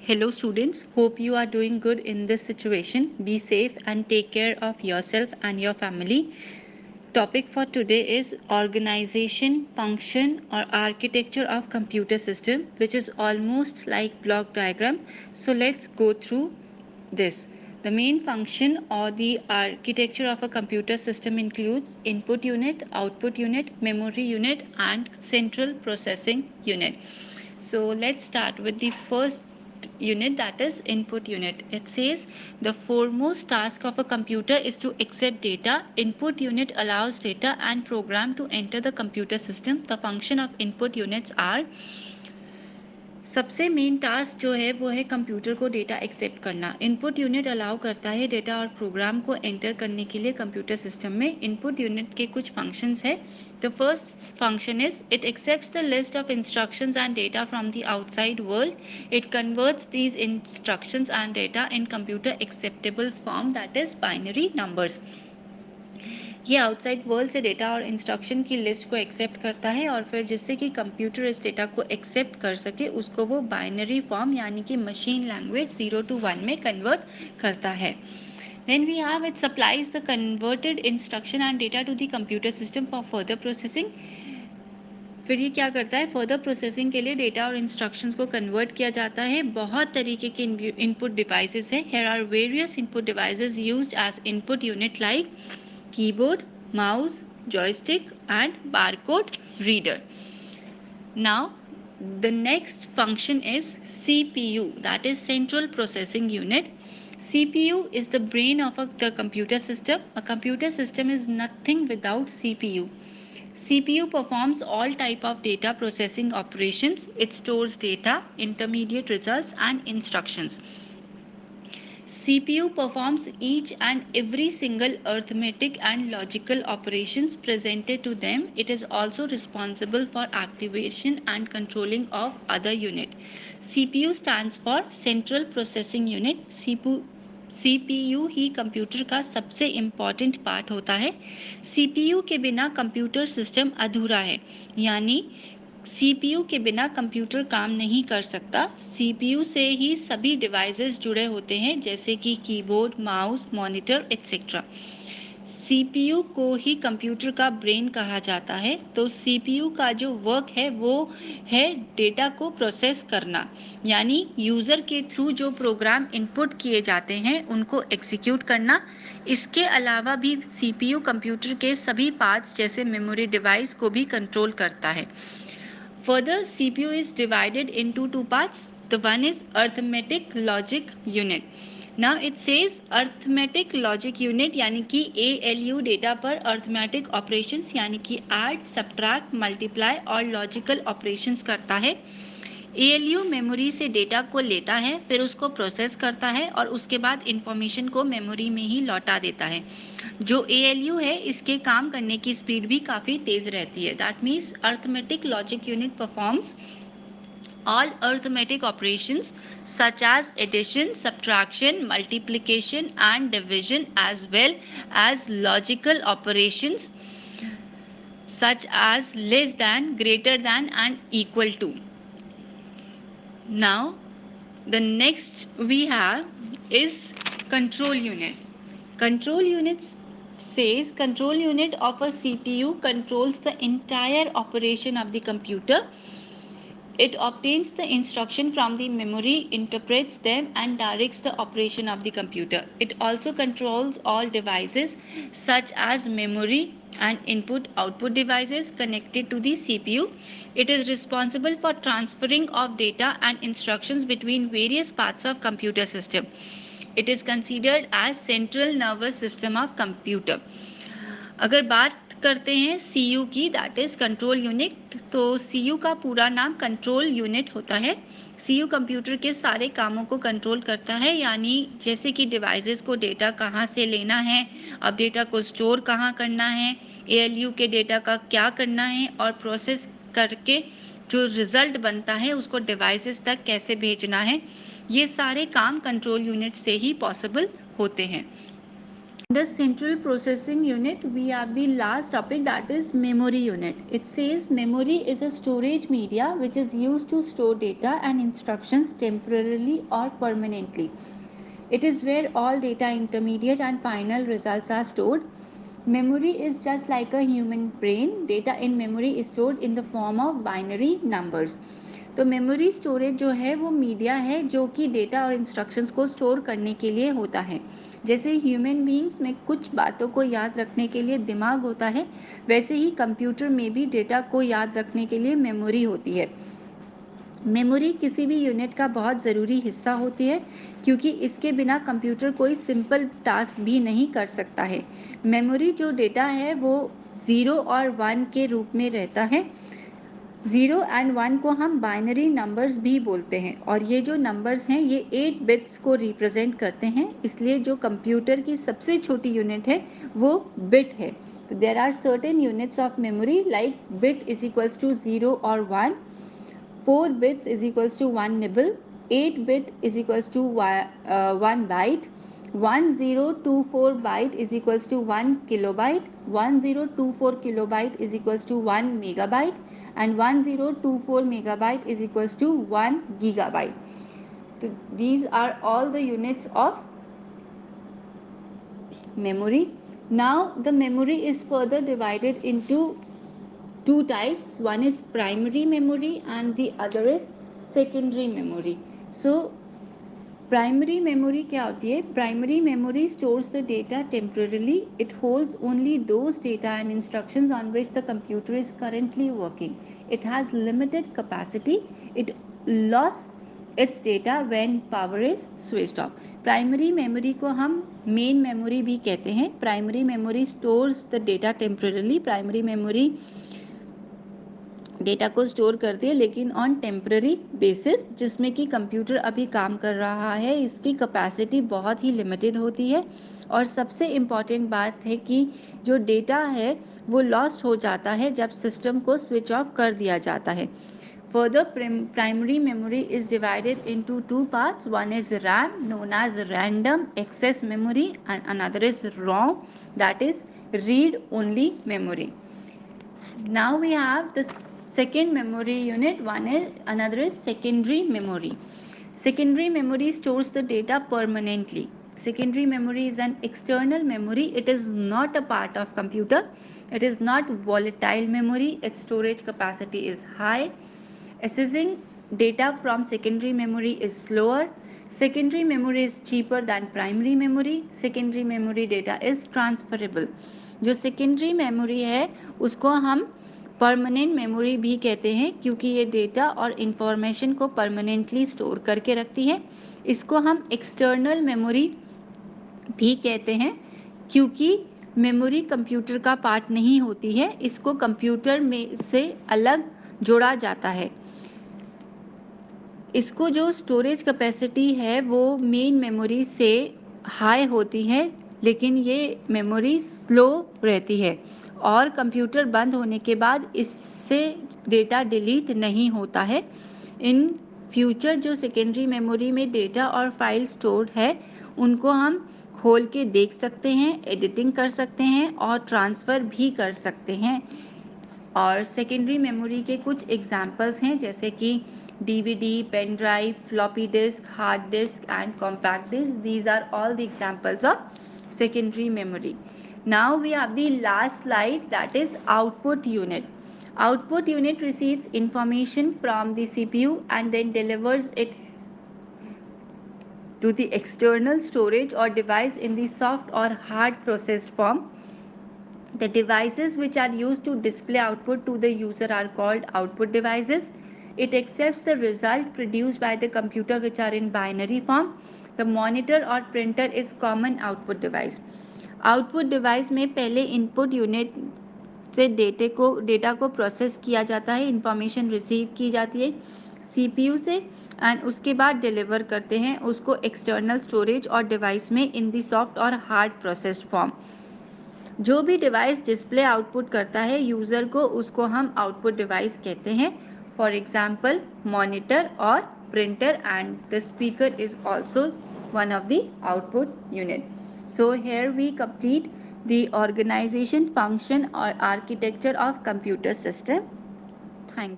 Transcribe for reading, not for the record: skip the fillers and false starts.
Hello students, hope you are doing good in this situation. Be safe and take care of yourself and your family. Topic for today is organization, function or architecture of computer system, which is almost like block diagram. So let's go through this. The main function or the architecture of a computer system includes input unit, output unit, memory unit and central processing unit. So let's start with the first unit, that is input unit. It says the foremost task of a computer is to accept data. Input unit allows data and program to enter the computer system. The function of input units are, सबसे main task जो है वो है computer को data accept करना. Input unit allow करता है data और प्रोग्राम को एंटर करने के लिए कंप्यूटर सिस्टम में. इनपुट यूनिट के कुछ फंक्शंस है. The first function is it accepts the list of instructions and data from the outside world. It converts these instructions and data in computer acceptable form, that is binary numbers. ये outside world से data और instruction की list को accept करता है और फिर जिससे कि कंप्यूटर इस डेटा को एक्सेप्ट कर सके उसको वो बाइनरी फॉर्म यानी कि मशीन लैंग्वेज 0 to 1 में कन्वर्ट करता है. Then we have it supplies the converted instruction and data to the computer system for further processing. फिर ये क्या करता है, फर्दर प्रोसेसिंग के लिए डेटा और इंस्ट्रक्शंस को कन्वर्ट किया जाता है. बहुत तरीके के इनपुट डिवाइसेस हैं. Here are various input devices used as input unit like keyboard, mouse, joystick and barcode reader. Now the next function is CPU, that is central processing unit. CPU is the brain of the computer system. A computer system is nothing without CPU. CPU performs all type of data processing operations. It stores data, intermediate results and instructions. CPU performs each and every single arithmetic and logical operations presented to them. It is also responsible for activation and controlling of other unit. CPU stands for Central Processing Unit. CPU he computer का सबसे important part होता है. CPU के बिना computer system अधूरा है, यानी CPU के बिना कंप्यूटर काम नहीं कर सकता. सीपीयू से ही सभी डिवाइसेस जुड़े होते हैं जैसे कि keyboard, mouse, monitor etcetera. CPU को ही कंप्यूटर का ब्रेन कहा जाता है. तो सीपीयू का जो वर्क है वो है डेटा को प्रोसेस करना, यानी यूज़र के थ्रू जो प्रोग्राम इनपुट किए जाते हैं उनको एग्जीक्यूट करना. इसके अलावा भी सीपीयू कंप्यूटर के सभी पार्ट्स जैसे मेमोरी डिवाइस को भी कंट्रोल करता है. Further, CPU is divided into two parts. The one is arithmetic logic unit. Now it says arithmetic logic unit यानी कि ALU डेटा पर arithmetic operations यानी कि add, subtract, multiply और logical operations करता है. ALU मेमोरी से डेटा को लेता है, फिर उसको प्रोसेस करता है और उसके बाद इंफॉर्मेशन को मेमोरी में ही लौटा देता है. जो ALU है इसके काम करने की स्पीड भी काफ़ी तेज़ रहती है. That means arithmetic logic unit performs all arithmetic operations such as addition, subtraction, multiplication and division, as well as logical operations such as less than, greater than and equal to. Now the next we have is control unit. Control unit says control unit of a CPU controls the entire operation of the computer. It obtains the instruction from the memory, interprets them and directs the operation of the computer. It also controls all devices such as memory and input-output devices connected to the CPU. It is responsible for transferring of data and instructions between various parts of computer system. It is considered as central nervous system of computer. अगर बात करते हैं CU की, that is control unit, तो CU का पूरा नाम control unit होता है. CU कंप्यूटर के सारे कामों को कंट्रोल करता है, यानी जैसे कि डिवाइसेस को डेटा कहाँ से लेना है, अब डेटा को स्टोर कहाँ करना है, ALU के डेटा का क्या करना है और प्रोसेस करके जो रिज़ल्ट बनता है उसको डिवाइसेस तक कैसे भेजना है, ये सारे काम कंट्रोल यूनिट से ही पॉसिबल होते हैं. The central processing unit, we have the last topic, that is memory unit. It says memory is a storage media which is used to store data and instructions temporarily or permanently. It is where all data, intermediate and final results are stored. Memory is just like a human brain. Data in memory is stored in the form of binary numbers. तो memory storage जो है वो media है जो कि data और instructions को store करने के लिए होता है. जैसे ह्यूमन बींग्स में कुछ बातों को याद रखने के लिए दिमाग होता है, वैसे ही कंप्यूटर में भी डेटा को याद रखने के लिए मेमोरी होती है. मेमोरी किसी भी यूनिट का बहुत ज़रूरी हिस्सा होती है क्योंकि इसके बिना कंप्यूटर कोई सिंपल टास्क भी नहीं कर सकता है. मेमोरी जो डेटा है वो 0 और 1 के रूप में रहता है. 0 एंड 1 को हम बाइनरी नंबर्स भी बोलते हैं और ये जो नंबर्स हैं ये 8 बिट्स को रिप्रेजेंट करते हैं. इसलिए जो कंप्यूटर की सबसे छोटी यूनिट है वो बिट है. तो there are certain units of memory like bit is equals to 0 और 1, 4 bits is equals to 1 nibble, 8 bit is equals to 1 byte, 1024 byte is equals to 1 kilobyte, 1024 kilobyte is equals to 1 megabyte, and 1024 megabyte is equals to 1 gigabyte. So these are all the units of memory. Now the memory is further divided into two types. One is primary memory and the other is secondary memory. So primary memory क्या होती है? Primary memory stores the data temporarily. It holds only those data and instructions on which the computer is currently working. It has limited capacity. It loss it's data when power is switched off. Primary memory को हम main memory भी कहते हैं. Primary memory stores the data temporarily. Primary memory data को store करती है लेकिन on temporary basis, जिसमें कि कंप्यूटर अभी काम कर रहा है. इसकी कैपेसिटी बहुत ही लिमिटेड होती है और सबसे इम्पॉर्टेंट बात है कि जो डेटा है वो लॉस्ट हो जाता है जब सिस्टम को स्विच ऑफ कर दिया जाता है. Further, primary memory is divided into two parts. One is RAM, known as random access memory, and another is ROM, that is read only memory. Now we have the second memory unit. Another is secondary memory. Secondary memory stores the data permanently. Secondary memory is an external memory. It is not a part of computer. It is not volatile memory. Its storage capacity is high. Accessing data from secondary memory is slower. Secondary memory is cheaper than primary memory. Secondary memory data is transferable. जो secondary memory है उसको हम permanent memory भी कहते हैं क्योंकि ये data और इन्फॉर्मेशन को परमानेंटली स्टोर करके रखती है. इसको हम एक्सटर्नल मेमोरी भी कहते हैं क्योंकि मेमोरी कंप्यूटर का पार्ट नहीं होती है. इसको कंप्यूटर में से अलग जोड़ा जाता है. इसको जो स्टोरेज कैपेसिटी है वो मेन मेमोरी से हाई होती है लेकिन ये मेमोरी स्लो रहती है और कंप्यूटर बंद होने के बाद इससे डेटा डिलीट नहीं होता है. इन फ्यूचर जो सेकेंडरी मेमोरी में डेटा और फाइल स्टोर्ड है उनको हम खोल के देख सकते हैं, एडिटिंग कर सकते हैं और ट्रांसफ़र भी कर सकते हैं. और सेकेंडरी मेमोरी के कुछ एग्जाम्पल्स हैं जैसे कि DVD, pen drive, floppy disk, hard disk and compact disk. These are all the examples of secondary memory. Now we have the last slide, that is output unit. Output unit receives information from the CPU and then delivers it to the external storage or device in the soft or hard processed form. The devices which are used to display output to the user are called output devices. It accepts the result produced by the computer which are in binary form. The monitor or printer is common output device. Output device में पहले input unit से data को process किया जाता है, information receive की जाती है CPU से एंड उसके बाद डिलीवर करते हैं उसको एक्सटर्नल स्टोरेज और डिवाइस में इन दी सॉफ्ट और हार्ड प्रोसेस्ड फॉर्म. जो भी डिवाइस डिस्प्ले आउटपुट करता है यूज़र को उसको हम आउटपुट डिवाइस कहते हैं. फॉर एग्जांपल मॉनिटर और printer and the speaker is also one of the output unit. So here we complete the organization, function or architecture of computer system. Thank you.